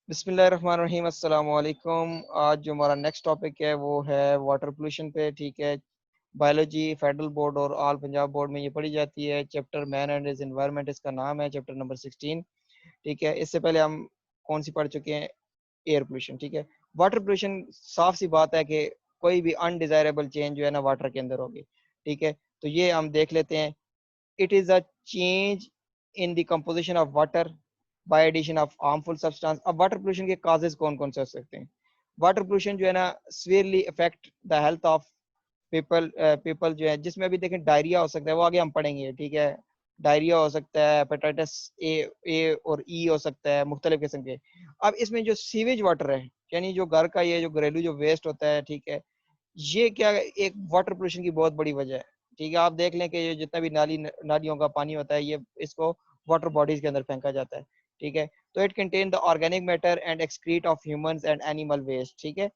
बिस्मिल्लाहिर्रहमानिर्रहीम, अस्सलाम वालेकुम। आज जो हमारा नेक्स्ट टॉपिक है वो है वाटर पोल्यूशन पे। ठीक है, बायोलॉजी फेडरल बोर्ड और ऑल पंजाब बोर्ड में ये पढ़ी जाती है। Chapter man and his environment इसका नाम है, चैप्टर नंबर 16। ठीक है, इससे पहले हम कौन सी पढ़ चुके हैं? Air pollution. ठीक है, वाटर पोल्यूशन साफ सी बात है कि कोई भी अनडिजायरेबल चेंज जो है ना वाटर के अंदर होगी। ठीक है, तो ये हम देख लेते हैं। It is a change in the composition of water by addition of harmful substance। अब वाटर पोल्यूशन के काजेज कौन कौन से हो सकते हैं? वाटर पोल्यूशन जो है ना severely effect the health of people जो है, जिसमें अभी देखें डायरिया हो सकता है, वो आगे हम पढ़ेंगे। ठीक है, डायरिया हो सकता है, हेपेटाइटिस ए और ई हो सकता है, मुख्तलिफ किस्म के। अब इसमें जो सीवेज वाटर है, यानी जो घर का ये जो घरेलू जो वेस्ट होता है, ठीक है, ये क्या एक वाटर पोल्यूशन की बहुत बड़ी वजह है। ठीक है, आप देख लें कि ये जितना भी नालियों का पानी होता है, ये इसको वाटर बॉडीज के अंदर फेंका जाता है। ठीक है, तो it contain the organic matter and excreta of humans and animal waste. ठीक है,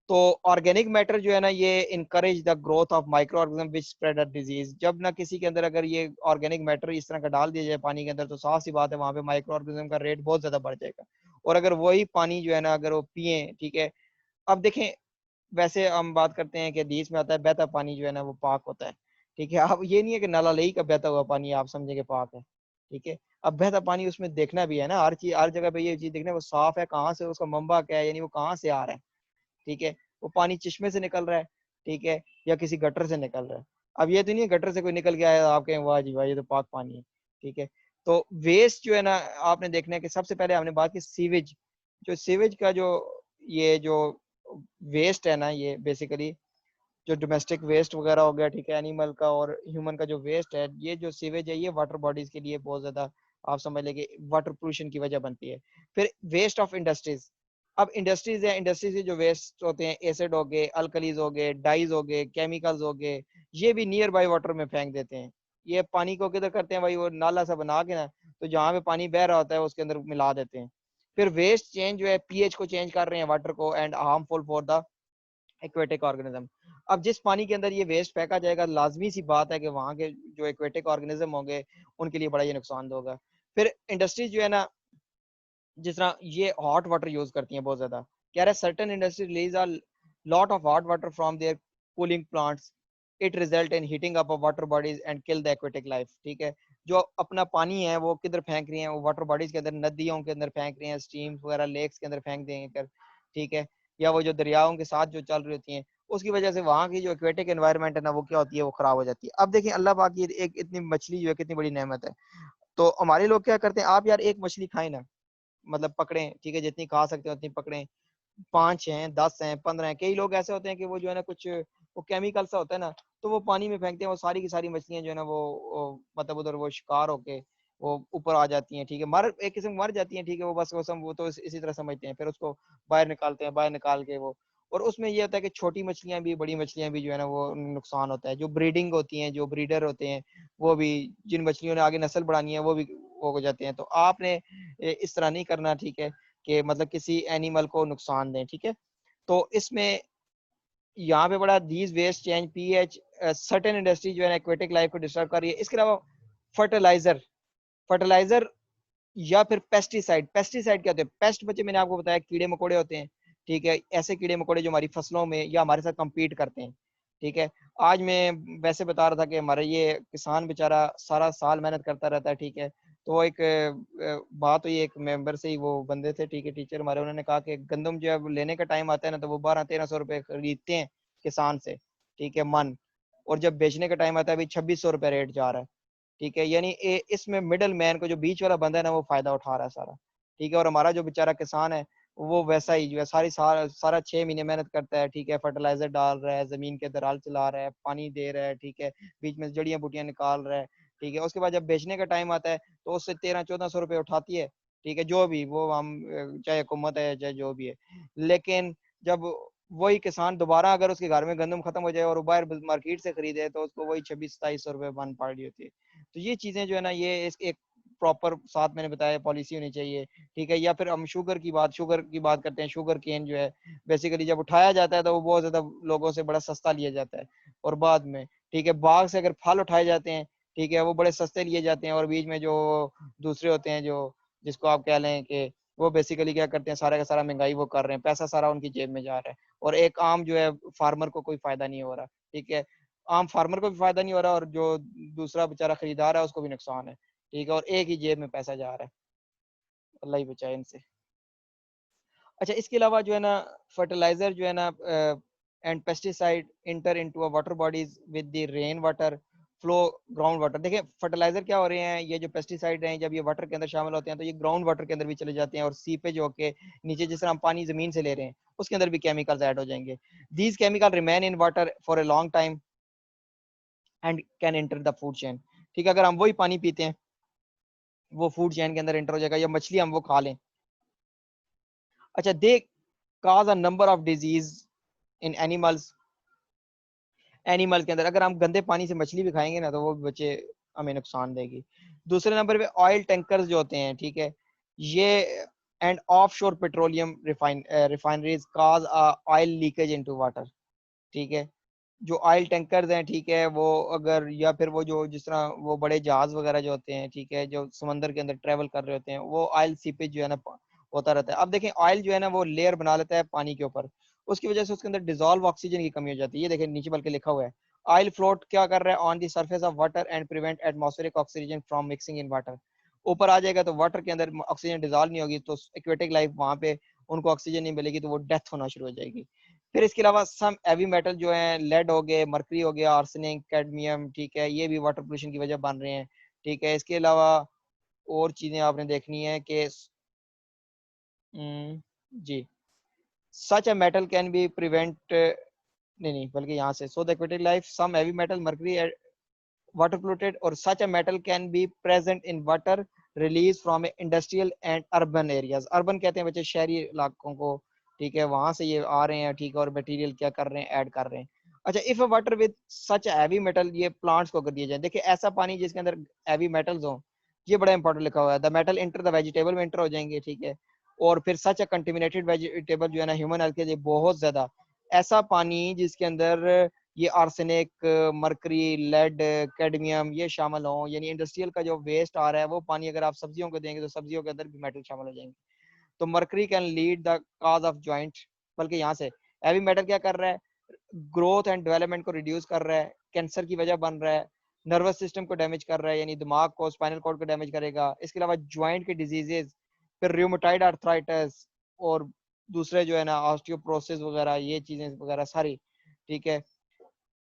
तो ऑर्गेनिक मैटर जो है ना, ये encourage the growth of micro organism which spread a disease. जब ना किसी के अंदर अगर ये ऑर्गेनिक मैटर इस तरह का डाल दिया जाए पानी के अंदर, तो साफ सी बात है वहां पे माइक्रो ऑर्गेनिज्म का रेट बहुत ज्यादा बढ़ जाएगा। और अगर वही पानी जो है ना अगर वो पिए, ठीक है, अब देखें, वैसे हम बात करते हैं कि हदीस में आता है बहता पानी जो है ना वो पाक होता है। ठीक है, अब ये नहीं है कि नाला लेई का बहता हुआ पानी आप समझे कि पाक है। ठीक है, अब बहता पानी उसमें देखना भी है ना, हर चीज हर जगह पे ये चीज देखना है वो साफ है, कहाँ से उसका मंबा क्या है, यानी वो कहाँ से आ रहा है। ठीक है, वो पानी चश्मे से निकल रहा है, ठीक है, या किसी गटर से निकल रहा है। अब ये तो नहीं है गटर से कोई निकल के आया आप कहें वाह जी वाह ये तो पाक पानी है। ठीक है, तो वेस्ट जो है ना, आपने देखना है कि सबसे पहले हमने बात की सीवेज। जो सीवेज का जो ये जो वेस्ट है ना, ये बेसिकली जो डोमेस्टिक वेस्ट वगैरह हो गया, ठीक है, एनिमल का और ह्यूमन का जो वेस्ट है, ये जो सीवेज है ये वाटर बॉडीज के लिए बहुत ज्यादा, आप समझ लेंगे, वाटर पोल्यूशन की वजह बनती है। फिर वेस्ट ऑफ इंडस्ट्रीज। अब इंडस्ट्रीज है, इंडस्ट्री से जो वेस्ट होते हैं, एसिड हो गए, अल्कलीज हो गए, डाइज हो गए, केमिकल्स हो गए, ये भी नियर बाई वाटर में फेंक देते हैं। ये पानी को किधर करते हैं भाई, वो नाला सा बना के ना, तो जहाँ पे पानी बह रहा होता है उसके अंदर मिला देते हैं। फिर वेस्ट चेंज जो है, पीएच को चेंज कर रहे हैं वाटर को, and harmful for the aquatic organism. अब जिस पानी के अंदर ये वेस्ट फेंका जाएगा, लाजमी सी बात है कि वहाँ के जो एक्वेटिक ऑर्गेनिज्म होंगे उनके लिए बड़ा ये नुकसान होगा। फिर इंडस्ट्रीज जो है ना, जिस तरह ये हॉट वाटर यूज करती हैं बहुत ज्यादा, कह रहे certain industry release a lot of hot water from their cooling plants. It result in heating up of water bodies and kill the aquatic life. ठीक है, जो अपना पानी है वो किधर फेंक रही हैं, वो वाटर बॉडीज के अंदर, नदियों के अंदर फेंक रही हैं, स्ट्रीम्स वगैरह लेक्स के अंदर फेंक देंगे कर। ठीक है, या वो जो दरियाओं के साथ जो चल रही होती हैं, उसकी वजह से वहाँ की जो एक्वेटिक एनवायरनमेंट है ना, वो क्या होती है, वो खराब हो जाती है। अब देखिए, अल्लाह पाक की एक इतनी मछली जो है कितनी बड़ी नेमत है। तो हमारे लोग क्या करते हैं, आप यार एक मछली खाएं ना, मतलब पकड़ें, ठीक है, जितनी खा सकते हो उतनी पकड़ें। 5 हैं, 10 हैं, 15 हैं, कई लोग ऐसे होते हैं कि वो जो है ना कुछ वो केमिकल सा होता है ना, तो वो पानी में फेंकते हैं, वो सारी की सारी मछलियां जो है ना मतलब उधर वो शिकार होके वो ऊपर आ जाती हैं। ठीक है, मर एक किस्म मर जाती हैं। ठीक है, वो बस वो तो इसी तरह समझते हैं, फिर उसको बाहर निकालते हैं, बाहर निकाल के वो, और उसमें ये होता है कि छोटी मछलियां भी बड़ी मछलियां भी जो है ना वो नुकसान होता है। जो ब्रीडिंग होती हैं, जो ब्रीडर होते हैं, वो भी, जिन मछलियों ने आगे नस्ल बढ़ानी है, वो हो जाते हैं। तो आपने इस तरह नहीं करना। ठीक है, कि मतलब किसी एनिमल को नुकसान दें। ठीक है, तो इसमें यहाँ पे बड़ा these waste change pH certain industry जो है एक्वेटिक लाइफ को डिस्टर्ब कर रही है। इसके अलावा फर्टिलाइजर फर्टिलाइजर या फिर पेस्टिसाइड। पेस्टिसाइड क्या होते हैं? पेस्ट बच्चे मैंने आपको बताया कीड़े मकोड़े होते हैं। ठीक है, ऐसे कीड़े मकोड़े जो हमारी फसलों में या हमारे साथ compete करते हैं। ठीक है, आज मैं वैसे बता रहा था कि हमारा ये किसान बेचारा सारा साल मेहनत करता रहता है। ठीक है, तो एक बात हुई एक मेंबर से ही, वो बंदे थे, ठीक है, टीचर हमारे, उन्होंने कहा कि गंदम जब लेने का टाइम आता है ना, तो वो 1200-1300 रुपए खरीदते हैं किसान से। ठीक है, मन, और जब बेचने का टाइम आता है अभी 2600 रुपए रेट जा रहा है। ठीक है, यानी इसमें मिडल मैन को, जो बीच वाला बंदा है ना, वो फायदा उठा रहा है सारा। ठीक है, और हमारा जो बेचारा किसान है, वो वैसा ही जो है सारा 6 महीने मेहनत करता है। ठीक है, फर्टिलाइजर डाल रहा है, जमीन के अंदर हल चला रहा है, पानी दे रहा है। ठीक है, बीच में जड़ियां बूटियां निकाल रहा है। ठीक है, उसके बाद जब बेचने का टाइम आता है, तो उससे 1300-1400 रुपये उठाती है। ठीक है, जो भी वो हम चाहे हुकूमत है चाहे जो भी है। लेकिन जब वही किसान दोबारा अगर उसके घर में गंदम खत्म हो जाए और वो बाहर मार्केट से खरीदे, तो उसको वही 2600-2700 रुपये बन पड़ रही होती है। तो ये चीजें जो है ना, ये एक प्रॉपर साथ मैंने बताया पॉलिसी होनी चाहिए। ठीक है, या फिर हम शुगर की बात करते हैं। शुगर केन जो है, बेसिकली जब उठाया जाता है तो वो बहुत ज्यादा लोगों से बड़ा सस्ता लिया जाता है, और बाद में, ठीक है, बाग से अगर फल उठाए जाते हैं, ठीक है, वो बड़े सस्ते लिए जाते हैं, और बीच में जो दूसरे होते हैं, जो जिसको आप कह लें कि वो बेसिकली क्या करते हैं, सारा का सारा महंगाई वो कर रहे हैं, पैसा सारा उनकी जेब में जा रहा है, और एक आम जो है फार्मर को कोई फायदा नहीं हो रहा। ठीक है, आम फार्मर को भी फायदा नहीं हो रहा, और जो दूसरा बेचारा खरीदार है उसको भी नुकसान है। ठीक है, और एक ही जेब में पैसा जा रहा है। अल्लाह ही बचाए इनसे। अच्छा, इसके अलावा जो है ना, फर्टिलाइजर जो है ना, and pesticide inter into a water bodies with the rain water flow ground water. देखिए फर्टिलाइजर क्या हो रहे हैं, ये जो पेस्टिसाइड हैं जब ये वाटर के अंदर शामिल होते हैं तो ये ग्राउंड वाटर के अंदर भी चले जाते हैं, और सीपेज होके नीचे, जिस तरह हम पानी जमीन से ले रहे हैं उसके अंदर भी केमिकल्स ऐड हो जाएंगे। These chemical remain in water for a long time and can enter the food chain. ठीक है, अगर हम वही पानी पीते हैं वो फूड चेन के अंदर एंटर हो जाएगा, या मछली हम वो खा लें। अच्छा, they cause a number of disease in animals. Animal के अंदर अगर हम गंदे पानी से मछली भी खाएंगे ना तो वो बच्चे हमें नुकसान देगी। दूसरे नंबर पे ऑयल टैंकर्स जो होते हैं, ठीक है, ये and offshore petroleum refineries cause oil leakage into water. ठीक है, जो ऑयल टैंकर्स हैं, ठीक है, वो अगर, या फिर वो जो जिस तरह वो बड़े जहाज वगैरह जो होते हैं, ठीक है, जो समंदर के अंदर ट्रेवल कर रहे होते हैं, वो ऑयल सीपेज जो है ना होता रहता है। अब देखें ऑयल जो है ना वो लेयर बना लेता है पानी के ऊपर, उसकी वजह से उसके अंदर डिजोल्व ऑक्सीजन की कमी हो जाती है। ये देखें नीचे बल्कि लिखा हुआ है, ऑयल फ्लोट क्या कर रहा है on the surface of water and prevent atmospheric oxygen from mixing in water. ऊपर आ जाएगा तो वाटर के अंदर ऑक्सीजन डिजोल्व नहीं होगी, तो एक्वेटिक लाइफ वहां पे उनको ऑक्सीजन नहीं मिलेगी, तो वो डेथ होना शुरू हो जाएगी। फिर इसके अलावा सम हैवी मेटल जो है, लेड हो गए, मरकरी हो गया, आर्सेनिक, कैडमियम, ठीक है, ये भी वाटर पोल्यूशन की वजह बन रहे हैं। ठीक है, इसके अलावा और चीजें आपने देखनी है कि जी, such a metal can be prevent, नहीं नहीं, बल्कि यहाँ से, so the aquatic life some heavy metal mercury water polluted, और such a metal can be present in water released from industrial and urban areas। Urban कहते हैं बच्चे शहरी इलाकों को। ठीक है, वहां से ये आ रहे हैं, ठीक है, और मटेरियल क्या कर रहे हैं, ऐड कर रहे हैं। अच्छा, if water with such heavy metal, ये प्लांट्स को कर दिया जाए। देखिए ऐसा पानी जिसके अंदर हैवी मेटल्स हो, ये बड़ा इंपॉर्टेंट लिखा हुआ है, the metal enter the vegetable में इंटर हो जाएंगे। ठीक है, और फिर सच अ कंटेमिनेटेड वेजिटेबल जो है ना ह्यूमन हेल्थ के लिए बहुत ज्यादा, ऐसा पानी जिसके अंदर ये आर्सेनिक, मरकरी, लेड, कैडमियम ये शामिल हो, यानी इंडस्ट्रियल का जो वेस्ट आ रहा है वो पानी अगर आप सब्जियों को देंगे तो सब्जियों के अंदर भी मेटल शामिल हो जाएंगे। तो mercury can lead the cause of joint, बल्कि यहाँ से हैवी मेटल क्या कर रहा है, ग्रोथ एंड डेवलपमेंट को रिड्यूस कर रहा है, कैंसर की वजह बन रहा है, नर्वस सिस्टम को डैमेज कर रहा है, यानी दिमाग को, स्पाइनल कॉर्ड को डैमेज करेगा। इसके अलावा ज्वाइंट के डिजीजेज, फिर रूमेटॉइड आर्थराइटिस, और दूसरे जो है ना ऑस्टियोपोरोसिस वगैरह, ये चीजें वगैरह सारी। ठीक है,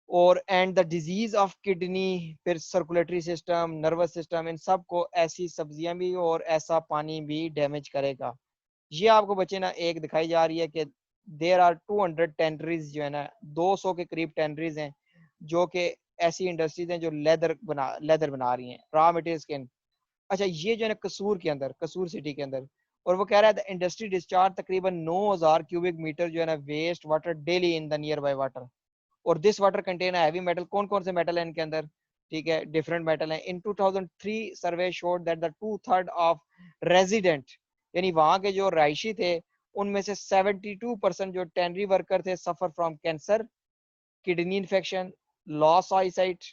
और and the disease of kidney, फिर सर्कुलेटरी सिस्टम, नर्वस सिस्टम, इन सब को ऐसी सब्जियां भी और ऐसा पानी भी डैमेज करेगा। ये आपको बच्चे ना एक दिखाई जा रही है कि देर आर 200 टेनरीज जो है ना, 200 के करीब टेनरीज हैं जो कि ऐसी इंडस्ट्रीज हैं जो लेदर बना रही हैं, रॉ मटेरियल स्किन। अच्छा, ये जो है ना कसूर के अंदर, कसूर सिटी के अंदर, और वो कह रहा है इंडस्ट्री डिस्चार्ज तकरीबन 9000 क्यूबिक मीटर जो है ना waste water daily in the nearby water, और this water contain heavy metal. कौन कौन से मेटल है इनके अंदर, ठीक है, डिफरेंट मेटल है। In 2003 survey showed that the 2/3 of resident, यानी वहां के जो रहायशी थे उनमें से 72% जो टेनरी वर्कर थे suffer from cancer, kidney infection, loss eyesight.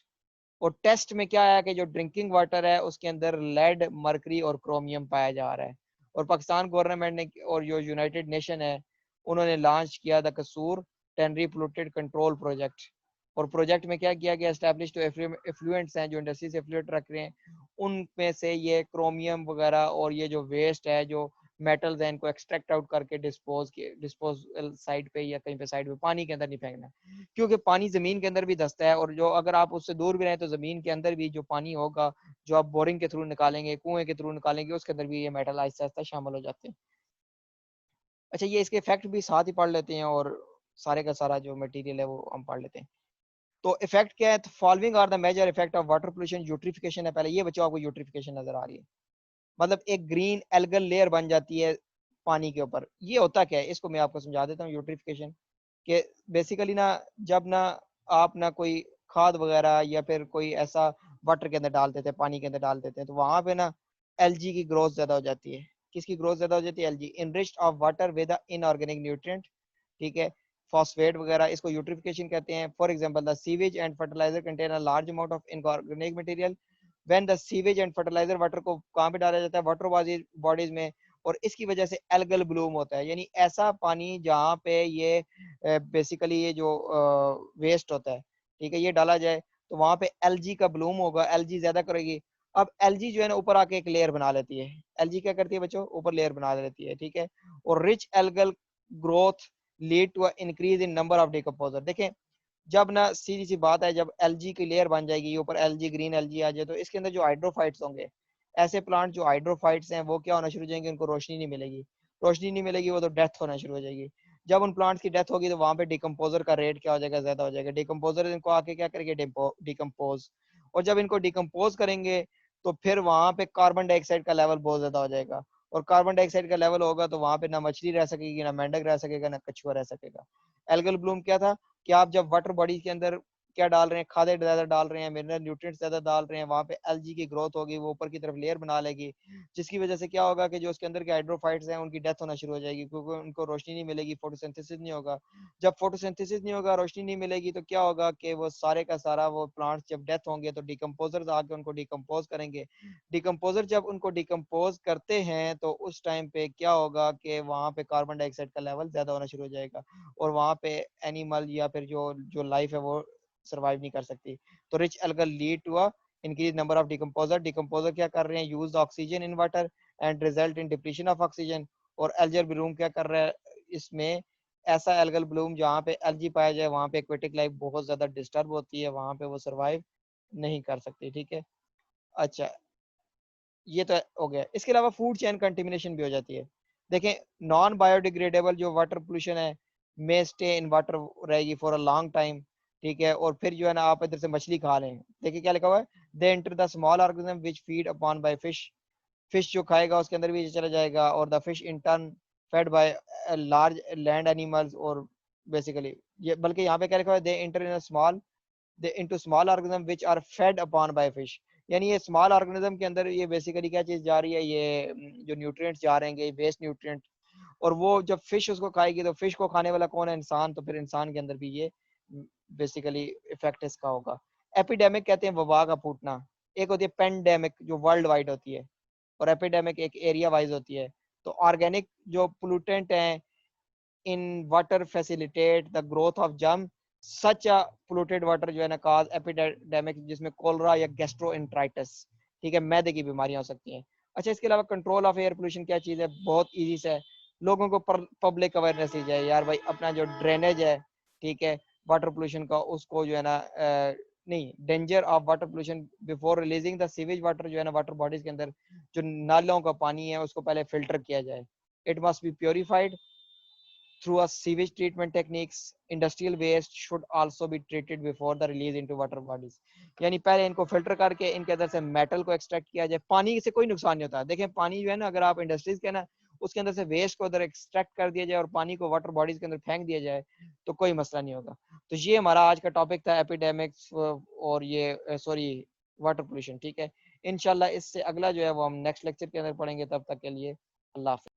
और टेस्ट में क्या आया कि जो ड्रिंकिंग वाटर है उसके अंदर लेड, मरकरी और क्रोमियम पाया जा रहा है। और पाकिस्तान गवर्नमेंट ने और जो यूनाइटेड नेशन है उन्होंने लॉन्च किया द कसूर टेनरी पोल्यूटेड कंट्रोल प्रोजेक्ट। और प्रोजेक्ट में क्या किया गया, एस्टैब्लिश जो एफ्लुएंट्स हैं, जो इंडस्ट्री से एफ्लुएंट रख रहे हैं, उनमें से ये क्रोमियम वगैरह और ये जो वेस्ट है, जो मेटल्स हैं, इनको एक्सट्रैक्ट आउट करके डिस्पोजल साइड पे या कहीं पे साइड पे पानी के अंदर नहीं फेंकना, क्योंकि पानी जमीन के अंदर भी धंसता है, और जो अगर आप उससे दूर भी रहें तो जमीन के अंदर भी जो पानी होगा, जो आप बोरिंग के थ्रू निकालेंगे, कुएं के थ्रू निकालेंगे, उसके अंदर भी ये मेटल आहिस्ता आहिस्ता शामिल हो जाते हैं। अच्छा, ये इसके इफेक्ट भी साथ ही पढ़ लेते हैं, और सारे का सारा जो मटेरियल है वो हम पढ़ लेते हैं। तो इफेक्ट क्या है, तो following are the major effect of water pollution. Eutrophication है पहले, ये बच्चों आपको यूट्रिफिकेशन नजर आ रही है, मतलब एक ग्रीन एल्गल लेयर बन जाती है पानी के ऊपर। ये होता क्या है, इसको मैं आपको समझा देता हूँ। यूट्रिफिकेशन के बेसिकली ना, जब ना आप ना कोई खाद वगैरह या फिर कोई ऐसा वाटर के अंदर डाल देते हैं, पानी के अंदर डाल देते हैं, तो वहां पे ना एलजी की ग्रोथ ज्यादा हो जाती है। किसकी ग्रोथ ज्यादा हो जाती है, algae, enriched of water with inorganic nutrient. ठीक है, फॉस्फेट वगैरह, इसको यूट्रिफिकेशन कहते हैं। For example the sewage and fertilizer contain a large amount of inorganic material. When the sewage and fertilizer water को कहाँ पे डाला जाता है, वाटर बॉडीज में, और इसकी वजह से एल्गल ब्लूम होता है, यानी ऐसा पानी जहाँ पे ये बेसिकली ये जो वेस्ट होता है, ठीक है, ये डाला जाए तो वहां पे एलजी का ब्लूम होगा, एलजी ज्यादा करेगी। अब एलजी जो है ना ऊपर आके एक लेयर बना लेती है, एलजी क्या करती है बच्चों, ऊपर लेयर बना लेती है, ठीक है। और rich algal growth lead to increase in number of decomposer. देखें, जब ना सीधी सी बात है, जब एलजी की लेयर बन जाएगी, ऊपर एलजी ग्रीन एलजी आ जाए, तो इसके अंदर जो हाइड्रोफाइट्स होंगे, ऐसे प्लांट जो हाइड्रोफाइट्स हैं, वो क्या होना शुरू हो जाएंगे, उनको रोशनी नहीं मिलेगी, रोशनी नहीं मिलेगी, वो तो डेथ होना शुरू हो जाएगी। जब उन प्लांट्स की डेथ होगी तो वहां पे डिकम्पोजर का रेट क्या हो जाएगा, ज्यादा हो जाएगा। डिकम्पोजर इनको आके क्या करेंगे, डिकम्पोज, और जब इनको डिकम्पोज करेंगे तो फिर वहां पे कार्बन डाइऑक्साइड का लेवल बहुत ज्यादा हो जाएगा, और कार्बन डाइऑक्साइड का लेवल होगा तो वहां पे ना मछली रह सकेगी, ना मेंढक रह सकेगा, ना कछुआ रह सकेगा। एल्गल ब्लूम क्या था कि आप जब वाटर बॉडी के अंदर क्या डाल रहे हैं, खादे ज्यादा डाल रहे हैं, मिनरल न्यूट्रिएंट्स ज्यादा डाल रहे हैं, वहां पे एलजी की ग्रोथ होगी, वो ऊपर की तरफ लेयर बना लेगी, जिसकी वजह से क्या होगा कि जो उसके अंदर के हाइड्रोफाइट्स हैं उनकी डेथ होना शुरू हो जाएगी, क्योंकि उनको रोशनी नहीं मिलेगी, फोटोसिंथेसिस नहीं होगा। जब फोटोसिंथेसिस नहीं होगा, रोशनी नहीं मिलेगी, तो क्या होगा कि वो सारे का सारा वो प्लांट्स जब डेथ होंगे तो डिकम्पोजर्स आके उनको डिकम्पोज करेंगे। डिकम्पोजर जब उनको डिकम्पोज करते हैं तो उस टाइम पे क्या होगा कि वहां पे कार्बन डाइऑक्साइड का लेवल ज्यादा होना शुरू हो जाएगा, और वहां पे एनिमल या फिर जो जो लाइफ है वो सर्वाइव नहीं कर सकती। तो rich algal lead to a increase number of decomposer. Decomposer क्या कर रहे हैं, use oxygen in water and result in depletion of oxygen. और एल्गल ब्लूम क्या कर रहा है इसमें, ऐसा एल्गल ब्लूम जहाँ पे एल्गी पाया जाए वहां पे एक्वेटिक लाइफ बहुत ज्यादा डिस्टर्ब होती है, वहां पे वो सर्वाइव नहीं कर सकती, ठीक है। अच्छा, ये तो हो गया। इसके अलावा फूड चेन कंटेमिनेशन भी हो जाती है। देखें, नॉन बायोडिग्रेडेबल जो वाटर पोल्यूशन है, मे स्टे इन वाटर, रहेगी फॉर अ लॉन्ग टाइम, ठीक है। और फिर जो है ना आप इधर से मछली खा रहे हैं, देखिए क्या लिखा हुआ है, they enter the small organism which feed upon by fish. Fish जो खाएगा उसके अंदर भी ये चला जाएगा, और the fish in turn fed by large land animals. और बेसिकली ये, बल्कि यहाँ पे क्या लिखा हुआ है, they enter in a small, they into small organism which are fed upon by fish. यानी ये स्मॉल ऑर्गेनिज्म के अंदर ये बेसिकली क्या चीज जा रही है, ये जो न्यूट्रिएंट्स जा रहे हैं, ये वेस्ट न्यूट्रिएंट, और वो जब फिश उसको खाएगी तो फिश को खाने वाला कौन है, इंसान, तो फिर इंसान के अंदर भी ये बेसिकली इफेक्ट इसका होगा। एपिडेमिक कहते हैं वबा का फूटना, एक होती है पेंडेमिक जो वर्ल्ड वाइड होती है, और एपिडेमिक एक एरिया वाइज होती है। तो ऑर्गेनिक जो पोल्यूटेंट हैं in water facilitate the growth of germ, such a polluted water जो है ना काज एपिडेमिक, जिसमें कोलरा या गैस्ट्रोएंटराइटिस, ठीक है, मैदे की बीमारियां हो सकती हैं। अच्छा, इसके अलावा कंट्रोल ऑफ एयर पोल्यूशन क्या चीज़ है, बहुत ईजी से है, लोगों को पब्लिक अवेयरनेस दी जाए यार भाई, अपना जो ड्रेनेज है, ठीक है, वाटर पोल्यूशन का, उसको जो है ना नहीं, danger of water pollution before releasing the sewage water, जो है ना वाटर बॉडीज के अंदर जो नालों का पानी है उसको पहले फिल्टर किया जाए। It must be purified through a sewage treatment techniques. Industrial waste should also be treated before the release into water bodies. यानी पहले इनको फिल्टर करके इनके अंदर से मेटल को एक्सट्रैक्ट किया जाए। पानी से कोई नुकसान नहीं होता, देखें पानी जो है ना, अगर आप इंडस्ट्रीज के ना उसके अंदर से वेस्ट को उधर एक्सट्रैक्ट कर दिया जाए और पानी को वाटर बॉडीज के अंदर फेंक दिया जाए तो कोई मसला नहीं होगा। तो ये हमारा आज का टॉपिक था, एपिडेमिक्स और ये सॉरी वाटर पोल्यूशन, ठीक है। इंशाल्लाह इससे अगला जो है वो हम नेक्स्ट लेक्चर के अंदर पढ़ेंगे, तब तक के लिए अल्लाह हाफिज़।